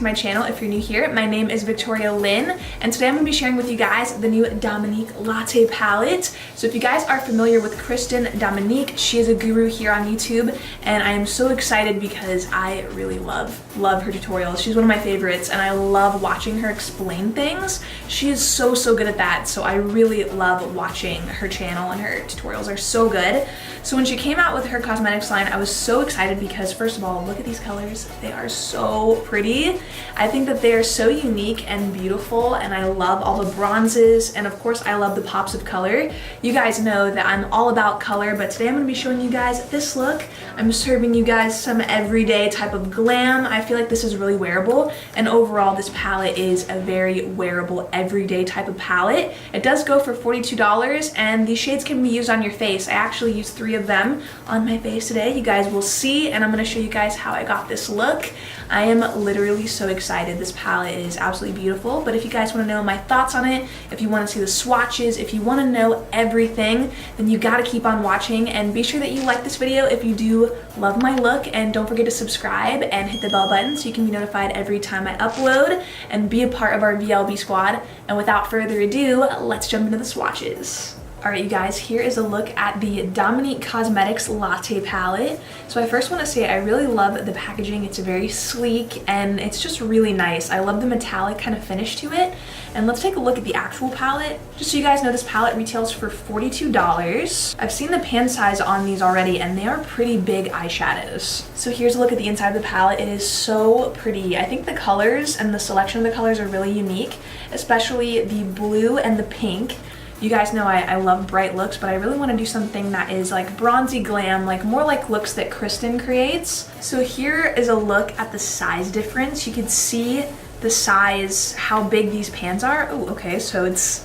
my channel. If you're new here, my name is Victoria Lyn, and today I'm going to be sharing with you guys the new Dominique Latte palette. So if you guys are familiar with Christen Dominique, she is a guru here on YouTube, and I am so excited because I really love her tutorials. She's one of my favorites, and I love watching her explain things. She is so good at that, so I really love watching her channel, and her tutorials are so good. So when she came out with her cosmetics line, I was so excited because first of all, look at these colors. They are so pretty. I think that they are so unique and beautiful, and I love all the bronzes, and of course I love the pops of color. You guys know that I'm all about color, but today I'm going to be showing you guys this look. I'm serving you guys some everyday type of glam. I feel like this is really wearable, and overall this palette is a very wearable everyday type of palette. It does go for $42, and these shades can be used on your face. I actually used 3 of them on my face today. You guys will see, and I'm going to show you guys how I got this look. I am literally so excited. This palette is absolutely beautiful, but if you guys want to know my thoughts on it, if you want to see the swatches, if you want to know everything, then you got to keep on watching, and be sure that you like this video if you do love my look, and don't forget to subscribe and hit the bell button so you can be notified every time I upload and be a part of our VLB squad. And without further ado, let's jump into the swatches. Alright you guys, here is a look at the Dominique Cosmetics Latte palette. So I first want to say I really love the packaging. It's very sleek and it's just really nice. I love the metallic kind of finish to it. And let's take a look at the actual palette. Just so you guys know, this palette retails for $42. I've seen the pan size on these already, and they are pretty big eyeshadows. So here's a look at the inside of the palette. It is so pretty. I think the colors and the selection of the colors are really unique, especially the blue and the pink. You guys know I love bright looks, but I really want to do something that is like bronzy glam, like more like looks that Christen creates. So here is a look at the size difference. You can see the size, how big these pans are. Oh, okay, so it's,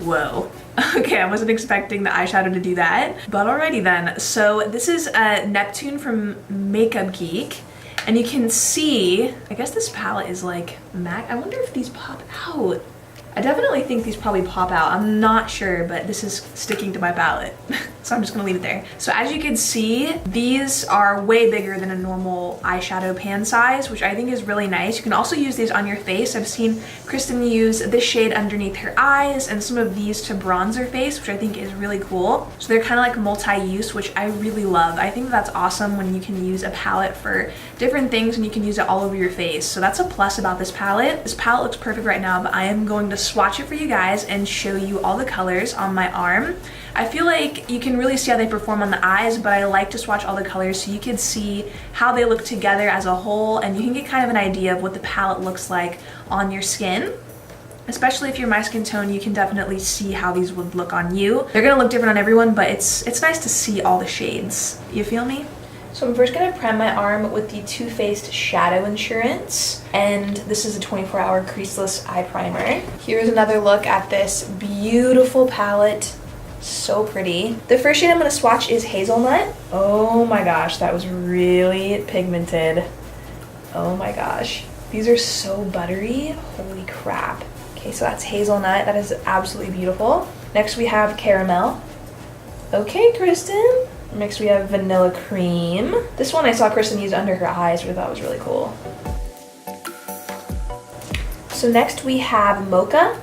whoa. Okay, I wasn't expecting the eyeshadow to do that, but alrighty then. So this is Neptune from Makeup Geek, and you can see, I guess this palette is like matte. I wonder if these pop out. I definitely think these probably pop out. I'm not sure, but this is sticking to my palette. So I'm just gonna leave it there. So as you can see, these are way bigger than a normal eyeshadow pan size, which I think is really nice. You can also use these on your face. I've seen Christen use this shade underneath her eyes and some of these to bronze her face, which I think is really cool. So they're kind of like multi-use, which I really love. I think that's awesome when you can use a palette for different things and you can use it all over your face. So that's a plus about this palette. This palette looks perfect right now, but I am going to swatch it for you guys and show you all the colors on my arm. I feel like you can really see how they perform on the eyes, but I like to swatch all the colors so you can see how they look together as a whole, and you can get kind of an idea of what the palette looks like on your skin. Especially if you're my skin tone, you can definitely see how these would look on you. They're gonna look different on everyone, but it's nice to see all the shades. You feel me? So I'm first gonna prime my arm with the Too Faced Shadow Insurance, and this is a 24-hour creaseless eye primer. Here's another look at this beautiful palette. So pretty. The first shade I'm gonna swatch is Hazelnut. Oh my gosh, that was really pigmented. Oh my gosh. These are so buttery. Holy crap. Okay, so that's Hazelnut. That is absolutely beautiful. Next we have Caramel. Okay, Christen. Next we have Vanilla Cream. This one I saw Christen use under her eyes, which I thought was really cool. So next we have Mocha.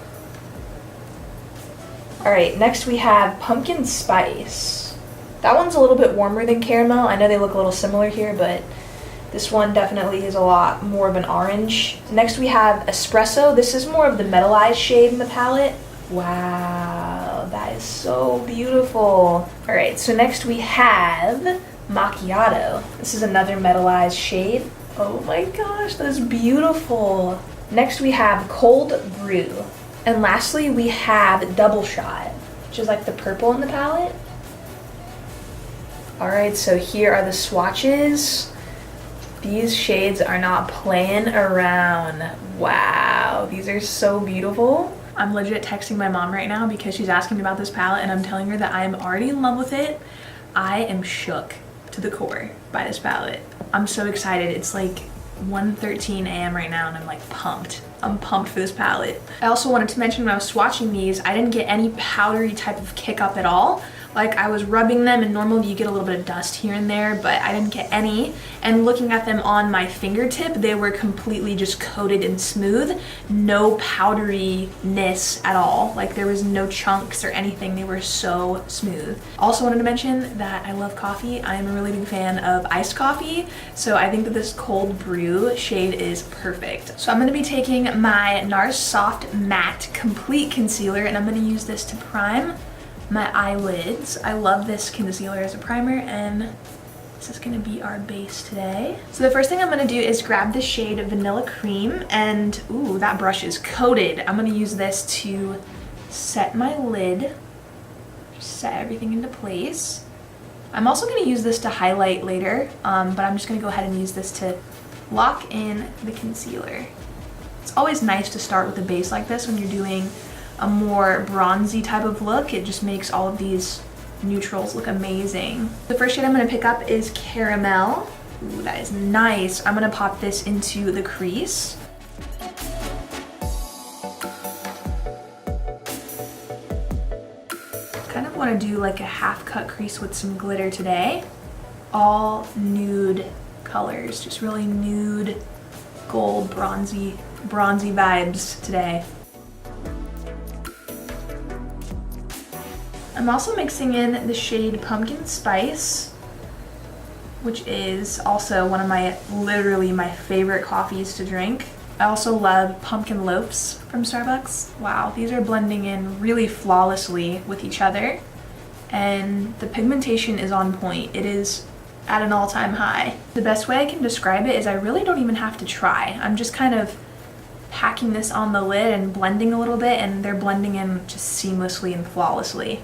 Alright, next we have Pumpkin Spice. That one's a little bit warmer than Caramel. I know they look a little similar here, but this one definitely is a lot more of an orange. Next we have Espresso. This is more of the metallized shade in the palette. Wow, that is so beautiful. Alright, so next we have Macchiato. This is another metallized shade. Oh my gosh, that is beautiful. Next we have Cold Brew. And lastly, we have Double Shot, which is like the purple in the palette. Alright, so here are the swatches. These shades are not playing around. Wow, these are so beautiful. I'm legit texting my mom right now because she's asking me about this palette, and I'm telling her that I'm already in love with it. I am shook to the core by this palette. I'm so excited. It's like 1:13 a.m. right now, and I'm like pumped. I'm pumped for this palette. I also wanted to mention when I was swatching these, I didn't get any powdery type of kick up at all, Like I was rubbing them, and normally you get a little bit of dust here and there, but I didn't get any. And looking at them on my fingertip, they were completely just coated and smooth. No powderiness at all. Like there was no chunks or anything. They were so smooth. Also wanted to mention that I love coffee. I am a really big fan of iced coffee. So I think that this cold brew shade is perfect. So I'm gonna be taking my NARS Soft Matte Complete Concealer, and I'm gonna use this to prime my eyelids. I love this concealer as a primer, and this is gonna be our base today. So the first thing I'm gonna do is grab the shade Vanilla Cream, and ooh, that brush is coated. I'm gonna use this to set my lid, just set everything into place. I'm also gonna use this to highlight later, but I'm just gonna go ahead and use this to lock in the concealer. It's always nice to start with a base like this when you're doing a more bronzy type of look. It just makes all of these neutrals look amazing. The first shade I'm going to pick up is Caramel. Ooh, that is nice. I'm going to pop this into the crease. Kind of want to do like a half cut crease with some glitter today. All nude colors, just really nude, gold, bronzy vibes today. I'm also mixing in the shade Pumpkin Spice, which is also one of literally my favorite coffees to drink. I also love Pumpkin Loafs from Starbucks. Wow, these are blending in really flawlessly with each other, and the pigmentation is on point. It is at an all-time high. The best way I can describe it is I really don't even have to try. I'm just kind of packing this on the lid and blending a little bit, and they're blending in just seamlessly and flawlessly.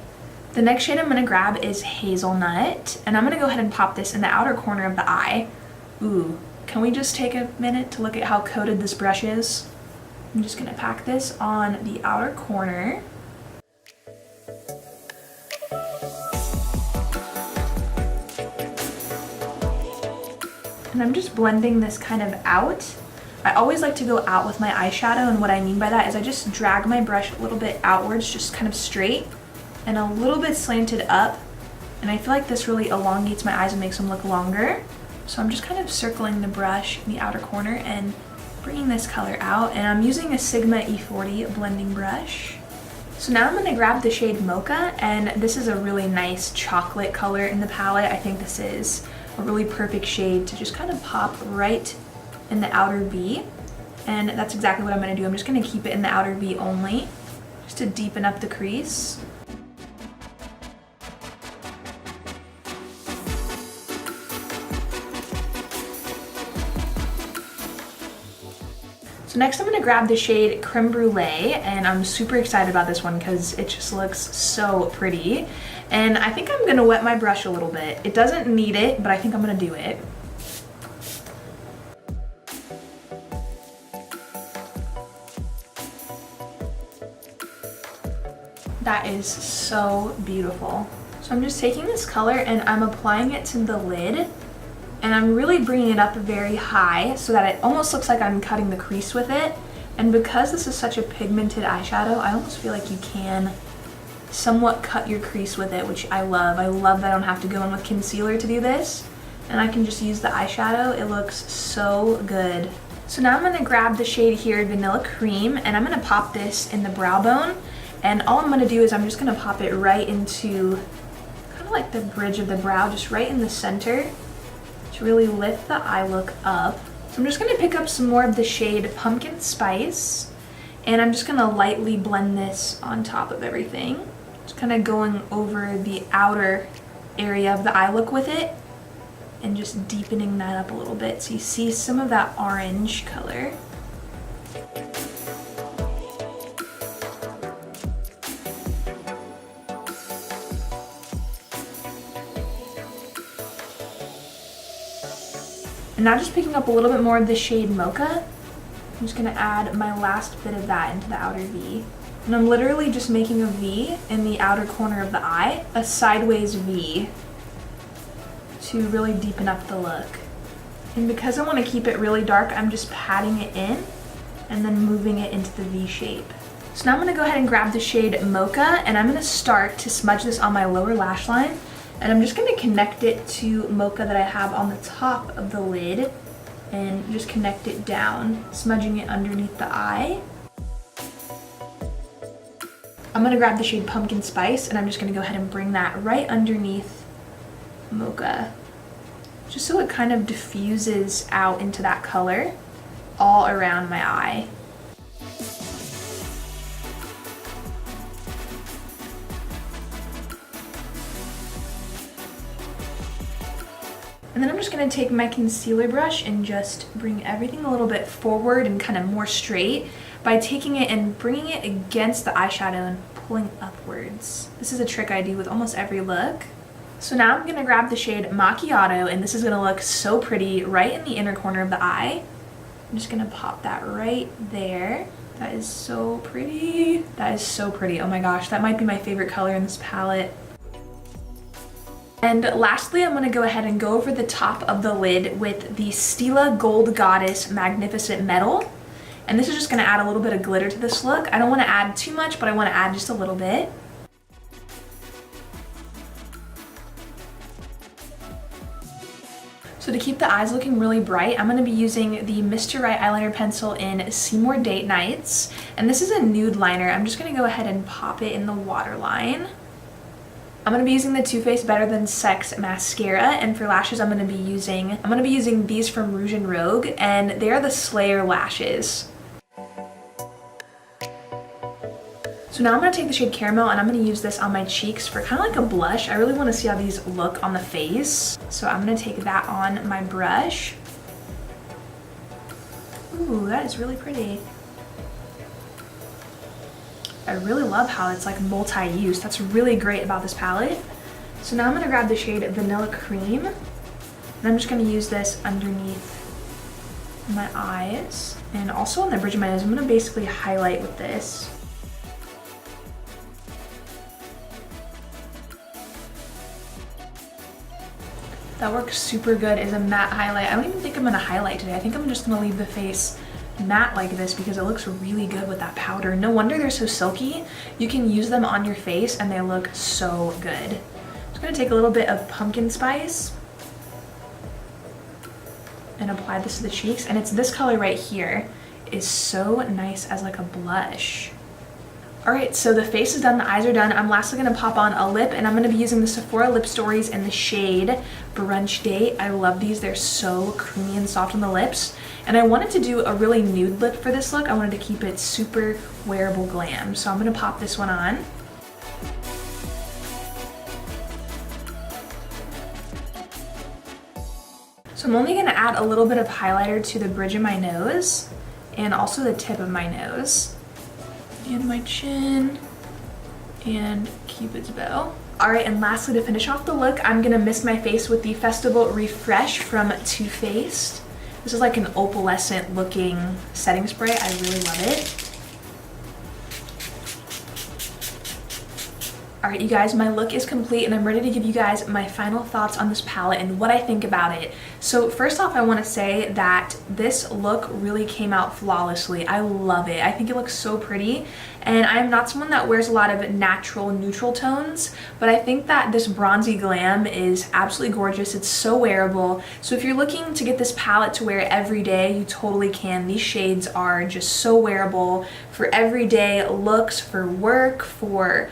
The next shade I'm going to grab is Hazelnut, and I'm going to go ahead and pop this in the outer corner of the eye. Ooh, can we just take a minute to look at how coated this brush is? I'm just going to pack this on the outer corner. And I'm just blending this kind of out. I always like to go out with my eyeshadow, and what I mean by that is I just drag my brush a little bit outwards, just kind of straight, and a little bit slanted up, and I feel like this really elongates my eyes and makes them look longer. So I'm just kind of circling the brush in the outer corner and bringing this color out, and I'm using a Sigma E40 blending brush. So now I'm going to grab the shade Mocha, and this is a really nice chocolate color in the palette. I think this is a really perfect shade to just kind of pop right in the outer V, and that's exactly what I'm going to do. I'm just going to keep it in the outer V only, just to deepen up the crease. So next I'm going to grab the shade Creme Brulee, and I'm super excited about this one because it just looks so pretty. And I think I'm going to wet my brush a little bit. It doesn't need it, but I think I'm going to do it. That is so beautiful. So I'm just taking this color and I'm applying it to the lid, and I'm really bringing it up very high so that it almost looks like I'm cutting the crease with it. And because this is such a pigmented eyeshadow, I almost feel like you can somewhat cut your crease with it, which I love. I love that I don't have to go in with concealer to do this, and I can just use the eyeshadow. It looks so good. So now I'm going to grab the shade here, Vanilla Cream, and I'm going to pop this in the brow bone. And all I'm going to do is I'm just going to pop it right into kind of like the bridge of the brow, just right in the center, to really lift the eye look up. So I'm just going to pick up some more of the shade Pumpkin Spice, and I'm just going to lightly blend this on top of everything. Just kind of going over the outer area of the eye look with it, and just deepening that up a little bit so you see some of that orange color. And now just picking up a little bit more of the shade Mocha, I'm just going to add my last bit of that into the outer V. And I'm literally just making a V in the outer corner of the eye, a sideways V, to really deepen up the look. And because I want to keep it really dark, I'm just patting it in and then moving it into the V shape. So now I'm gonna go ahead and grab the shade Mocha, and I'm gonna start to smudge this on my lower lash line. And I'm just gonna connect it to Mocha that I have on the top of the lid and just connect it down, smudging it underneath the eye. I'm gonna grab the shade Pumpkin Spice, and I'm just gonna go ahead and bring that right underneath Mocha, just so it kind of diffuses out into that color all around my eye. And then I'm just gonna take my concealer brush and just bring everything a little bit forward and kind of more straight by taking it and bringing it against the eyeshadow and pulling upwards. This is a trick I do with almost every look. So now I'm gonna grab the shade Macchiato, and this is gonna look so pretty right in the inner corner of the eye. I'm just gonna pop that right there. That is so pretty. That is so pretty. Oh my gosh, that might be my favorite color in this palette. And lastly, I'm gonna go ahead and go over the top of the lid with the Stila Gold Goddess Magnificent Metal. And this is just gonna add a little bit of glitter to this look. I don't wanna add too much, but I wanna add just a little bit. So to keep the eyes looking really bright, I'm gonna be using the Mr. Right eyeliner pencil in Seymour Date Nights. And this is a nude liner. I'm just gonna go ahead and pop it in the waterline. I'm gonna be using the Too Faced Better Than Sex mascara, and for lashes I'm gonna be using these from Rouge and Rogue, and they are the Slayer lashes. So now I'm gonna take the shade Caramel, and I'm gonna use this on my cheeks for kind of like a blush. I really wanna see how these look on the face. So I'm gonna take that on my brush. Ooh, that is really pretty. I really love how it's like multi-use. That's really great about this palette. So now I'm gonna grab the shade Vanilla Cream, and I'm just gonna use this underneath my eyes and also on the bridge of my nose. I'm gonna basically highlight with this. That works super good as a matte highlight. I don't even think I'm gonna highlight today. I think I'm just gonna leave the face matte like this because it looks really good with that powder. No wonder they're so silky. You can use them on your face and they look so good. I'm just gonna take a little bit of Pumpkin Spice and apply this to the cheeks, and it's this color right here. It is so nice as like a blush. Alright, so the face is done, the eyes are done. I'm lastly gonna pop on a lip, and I'm gonna be using the Sephora Lip Stories in the shade Brunch Date. I love these, they're so creamy and soft on the lips. And I wanted to do a really nude lip for this look. I wanted to keep it super wearable glam. So I'm gonna pop this one on. So I'm only gonna add a little bit of highlighter to the bridge of my nose and also the tip of my nose and my chin and Cupid's bow. All right, and lastly, to finish off the look, I'm gonna mist my face with the Festival Refresh from Too Faced. This is like an opalescent looking setting spray. I really love it. All right, you guys, my look is complete, and I'm ready to give you guys my final thoughts on this palette and what I think about it. So first off, I want to say that this look really came out flawlessly. I love it. I think it looks so pretty, and I am not someone that wears a lot of natural neutral tones, but I think that this bronzy glam is absolutely gorgeous. It's so wearable. So if you're looking to get this palette to wear every day, you totally can. These shades are just so wearable for everyday looks, for work, for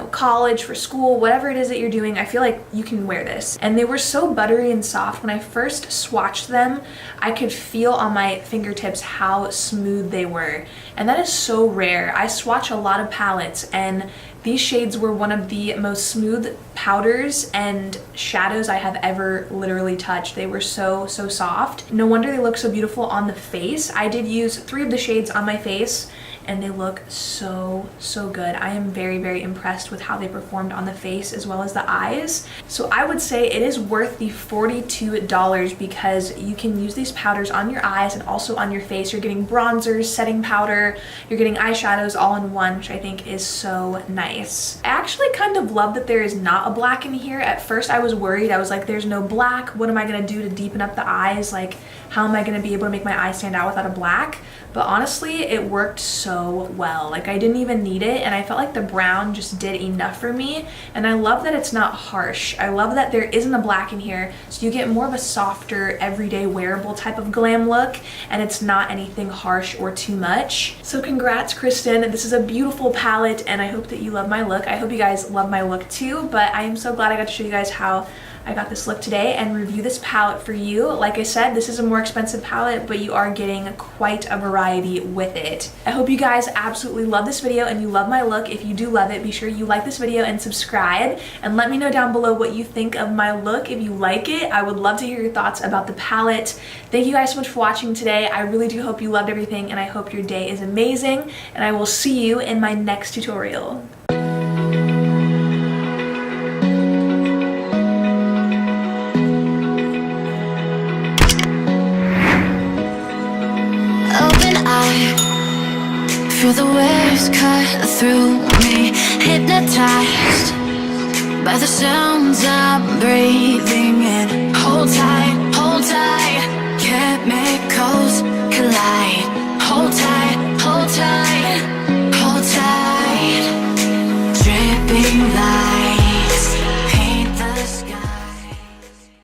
college, for school, whatever it is that you're doing. I feel like you can wear this. And they were so buttery and soft. When I first swatched them, I could feel on my fingertips how smooth they were. And that is so rare. I swatch a lot of palettes, and these shades were one of the most smooth powders and shadows I have ever literally touched. They were so soft. No wonder they look so beautiful on the face. I did use 3 of the shades on my face, and they look so good. I am very impressed with how they performed on the face as well as the eyes. So I would say it is worth the $42 because you can use these powders on your eyes and also on your face. You're getting bronzers, setting powder, you're getting eyeshadows all in one, which I think is so nice. I actually kind of love that there is not a black in here. At first I was worried. I was like, there's no black. What am I gonna do to deepen up the eyes? Like, how am I gonna be able to make my eyes stand out without a black? But honestly, it worked so so well. Like I didn't even need it, and I felt like the brown just did enough for me. And I love that it's not harsh. I love that there isn't a black in here, so you get more of a softer, everyday wearable type of glam look, and it's not anything harsh or too much. So congrats, Christen. This is a beautiful palette, and I hope that you love my look. I hope you guys love my look too, but I am so glad I got to show you guys how I got this look today and review this palette for you. Like I said, this is a more expensive palette, but you are getting quite a variety with it. I hope you guys absolutely love this video and you love my look. If you do love it, be sure you like this video and subscribe, and let me know down below what you think of my look. If you like it, I would love to hear your thoughts about the palette. Thank you guys so much for watching today. I really do hope you loved everything, and I hope your day is amazing, and I will see you in my next tutorial. Feel the waves cut through me, hypnotized by the sounds I'm breathing in. Hold tight, chemicals collide.